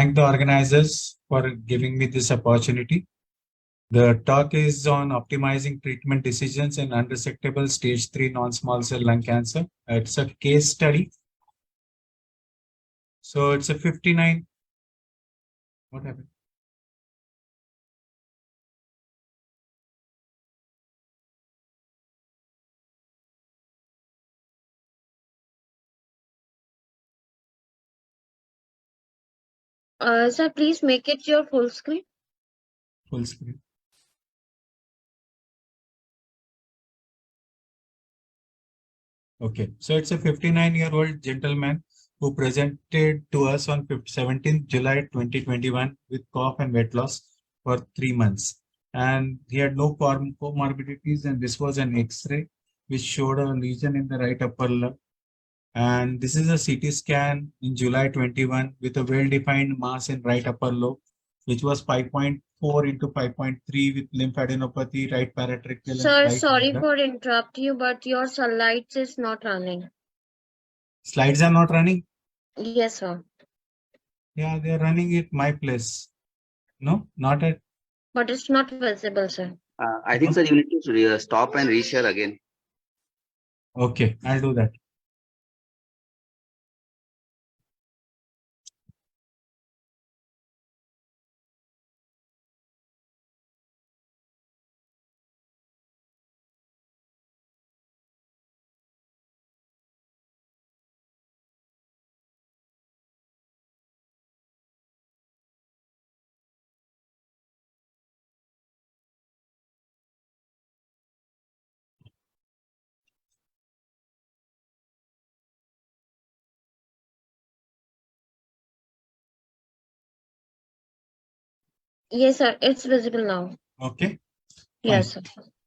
thank the organizers for giving me this opportunity. The talk is on optimizing treatment decisions in unresectable stage 3 non-small cell lung cancer. It's a case study. So it's a 59. What happened? Sir, please make it your full screen. Full screen. Okay, so it's a 59-year-old gentleman who presented to us on 17th July 2021 with cough and weight loss for 3 months. And he had no comorbidities, and this was an X-ray which showed a lesion in the right upper lung. And this is a CT scan in July 21 with a well-defined mass in right upper lobe, which was 5.4 into 5.3 with lymphadenopathy, right paratracheal. Sir, right sorry bladder. for interrupt you, but your slides is not running. Slides are not running? Yes, sir. Yeah, they are running at my place. No, not at. But it's not visible, sir. I think, sir, you need to stop and reshare again. Okay, I'll do that. Yes, sir. It's visible now. Okay. Yes, sir.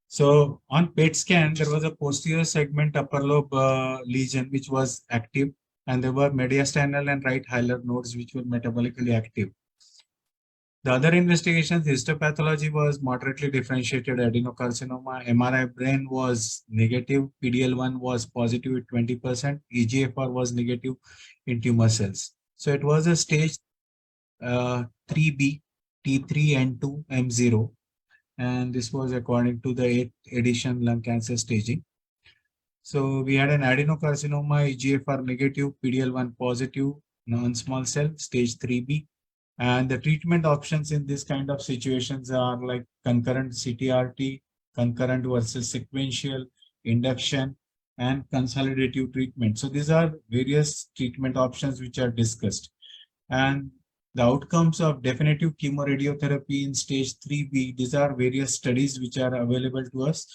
So on PET scan, there was a posterior segment upper lobe lesion which was active, and there were mediastinal and right hilar nodes which were metabolically active. The other investigations, histopathology was moderately differentiated adenocarcinoma, MRI brain was negative, PDL1 was positive at 20%, EGFR was negative in tumor cells. So it was a stage 3B, T3N2 M0, and this was according to the 8th edition lung cancer staging. So we had an adenocarcinoma, EGFR negative, PDL1 positive, non-small cell, stage 3B. And the treatment options in this kind of situations are like concurrent CTRT, concurrent versus sequential, induction, and consolidative treatment. So these are various treatment options which are discussed. And the outcomes of definitive chemoradiotherapy in stage 3B, these are various studies which are available to us.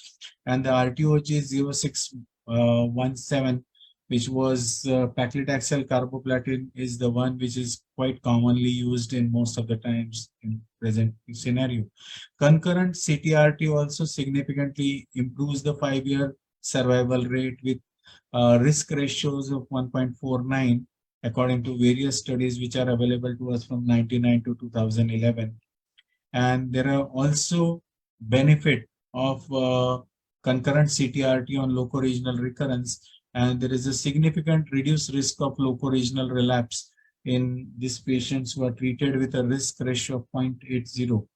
And the RTOG 0617, which was paclitaxel carboplatin, is the one which is quite commonly used in most of the times in present scenario. Concurrent CTRT also significantly improves the 5-year survival rate with risk ratios of 1.49 according to various studies which are available to us from 1999 to 2011. And there are also benefit of concurrent CTRT on locoregional recurrence, and there is a significant reduced risk of locoregional relapse in these patients who are treated with a risk ratio of 0.80.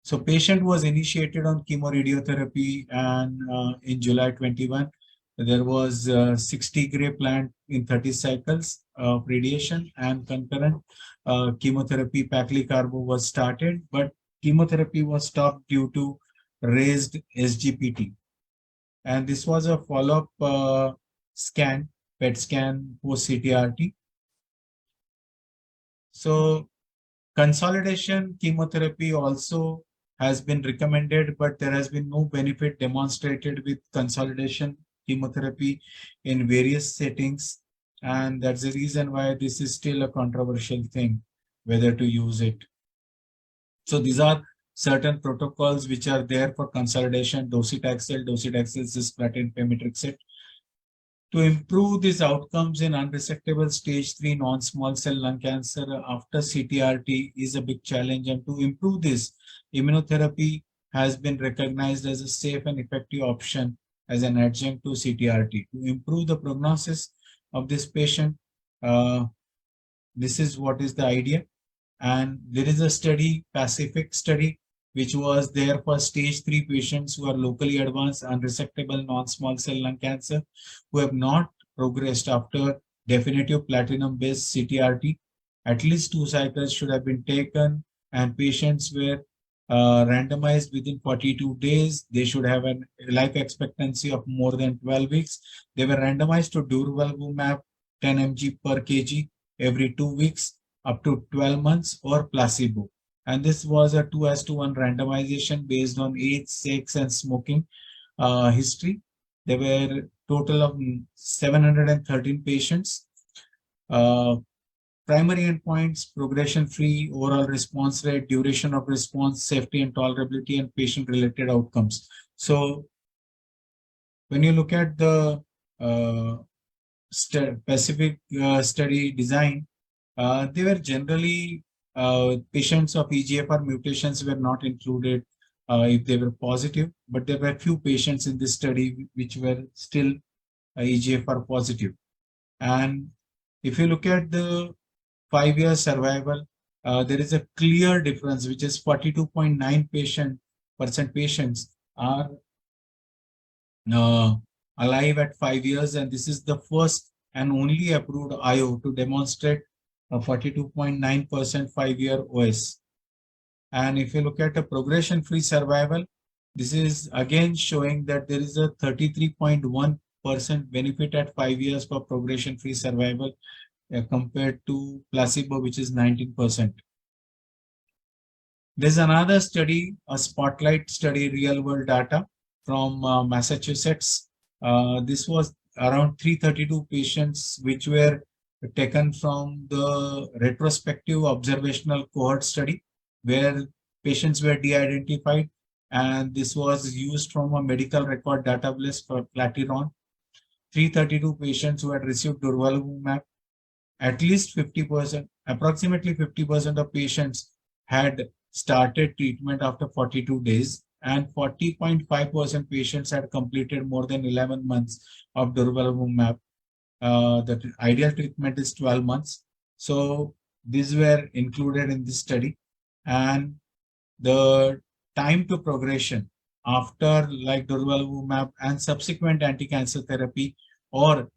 So patient was initiated on chemoradiotherapy, and in July 21, there was 60 gray planned in 30 cycles of radiation, and concurrent chemotherapy paclicarbo was started, but chemotherapy was stopped due to raised SGPT. And this was a follow-up scan, PET scan post CTRT. So consolidation chemotherapy also has been recommended, but there has been no benefit demonstrated with consolidation chemotherapy in various settings. And that's the reason why this is still a controversial thing, whether to use it. So these are certain protocols which are there for consolidation: docetaxel, cisplatin, pemetrexed. To improve these outcomes in unresectable stage 3 non-small cell lung cancer after CTRT is a big challenge. And to improve this, immunotherapy has been recognized as a safe and effective option as an adjunct to CTRT. To improve the prognosis of this patient, this is what is the idea. And there is a study, Pacific study, which was there for stage 3 patients who are locally advanced unresectable non-small cell lung cancer, who have not progressed after definitive platinum-based CTRT. At least 2 cycles should have been taken, and patients were randomized within 42 days. They should have a life expectancy of more than 12 weeks. They were randomized to durvalumab 10 mg per kg every 2 weeks up to 12 months or placebo. And this was a 2:1 randomization based on age, sex, and smoking history. There were total of 713 patients. Primary endpoints: progression-free, overall response rate, duration of response, safety and tolerability, and patient-related outcomes. So when you look at the specific study design, they were generally patients of EGFR mutations were not included if they were positive, but there were few patients in this study which were still EGFR positive. And if you look at the 5-year survival, there is a clear difference, which is 42.9% patients are alive at 5 years, and this is the first and only approved IO to demonstrate a 42.9% 5-year OS. And if you look at a progression-free survival, this is again showing that there is a 33.1% benefit at 5 years for progression-free survival compared to placebo, which is 19%. There's another study, a spotlight study, real-world data from Massachusetts. This was around 332 patients which were taken from the retrospective observational cohort study, where patients were de-identified, and this was used from a medical record database for Platiron. 332 patients who had received durvalumab. At least 50%, approximately 50% of patients had started treatment after 42 days, and 40.5% patients had completed more than 11 months of durvalumab. The ideal treatment is 12 months. So these were included in this study. And the time to progression after like durvalumab and subsequent anti-cancer therapy or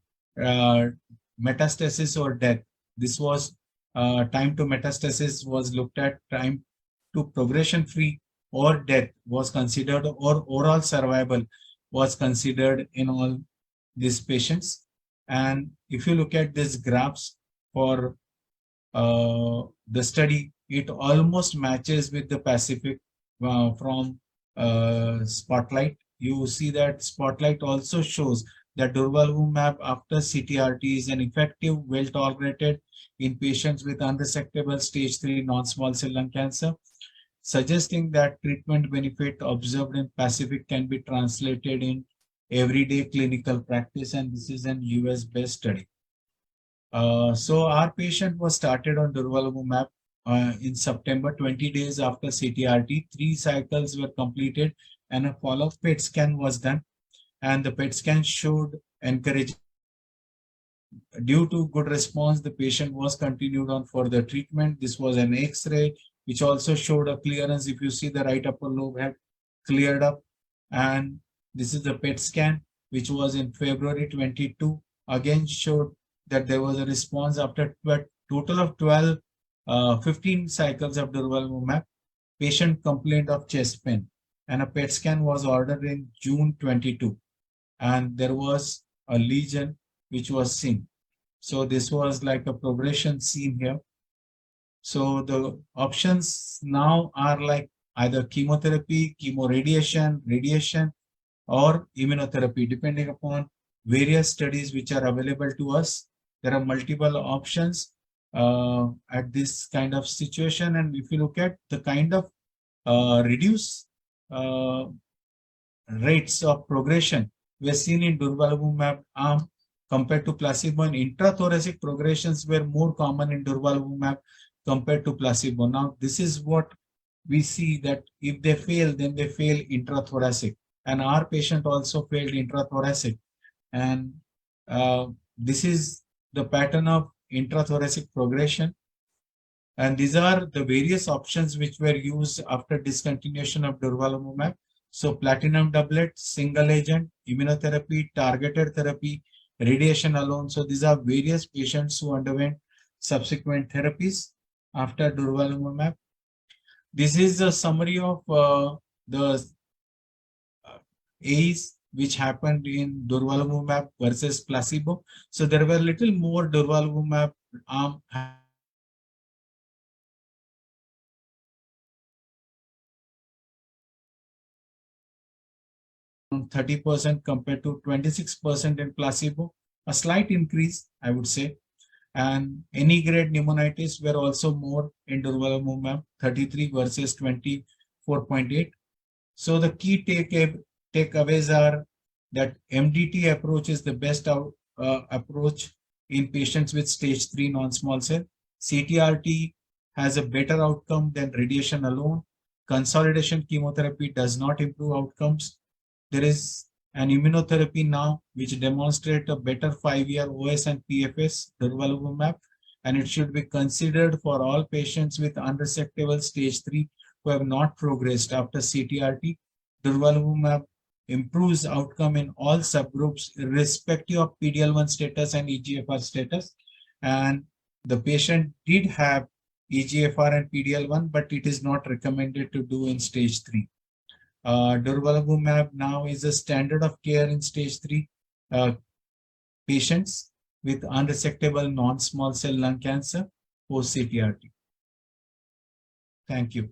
metastasis or death, this was time to metastasis was looked at, time to progression free or death was considered, or overall survival was considered in all these patients. And if you look at these graphs for the study, it almost matches with the Pacific from Spotlight. You see that Spotlight also shows that durvalumab after CTRT is an effective, well-tolerated in patients with unresectable stage 3 non-small cell lung cancer, suggesting that treatment benefit observed in Pacific can be translated in everyday clinical practice, and this is an US-based study. So our patient was started on durvalumab in September, 20 days after CTRT. 3 cycles were completed and a follow-up PET scan was done. And the PET scan showed encouraging. Due to good response, the patient was continued on further treatment. This was an X-ray, which also showed a clearance. If you see, the right upper lobe had cleared up. And this is the PET scan, which was in February 22. Again showed that there was a response after total of 15 cycles of durvalumab. Patient complained of chest pain, and a PET scan was ordered in June 22. And there was a lesion which was seen. So this was like a progression seen here. So the options now are like either chemotherapy, chemoradiation, radiation, or immunotherapy, depending upon various studies which are available to us. There are multiple options at this kind of situation. And if you look at the kind of reduced rates of progression were seen in durvalumab arm compared to placebo, and intrathoracic progressions were more common in durvalumab compared to placebo. Now, this is what we see, that if they fail, then they fail intrathoracic. And our patient also failed intrathoracic. And this is the pattern of intrathoracic progression. And these are the various options which were used after discontinuation of durvalumab. So platinum doublet, single agent, immunotherapy, targeted therapy, radiation alone. So these are various patients who underwent subsequent therapies after durvalumab. This is a summary of the AEs which happened in durvalumab versus placebo. So there were little more durvalumab arm 30% compared to 26% in placebo, a slight increase, I would say. And any grade pneumonitis were also more in durvalumab, 33 versus 24.8. So the key takeaways are that MDT approach is the best approach in patients with stage 3 non-small cell. CTRT has a better outcome than radiation alone. Consolidation chemotherapy does not improve outcomes. There is an immunotherapy now which demonstrates a better 5-year OS and PFS, durvalumab, and it should be considered for all patients with unresectable stage 3 who have not progressed after CTRT. Durvalumab improves outcome in all subgroups irrespective of PD-L1 status and EGFR status. And the patient did have EGFR and PD-L1, but it is not recommended to do in stage 3. Durvalumab now is a standard of care in stage 3 patients with unresectable non-small cell lung cancer post CTRT. Thank you.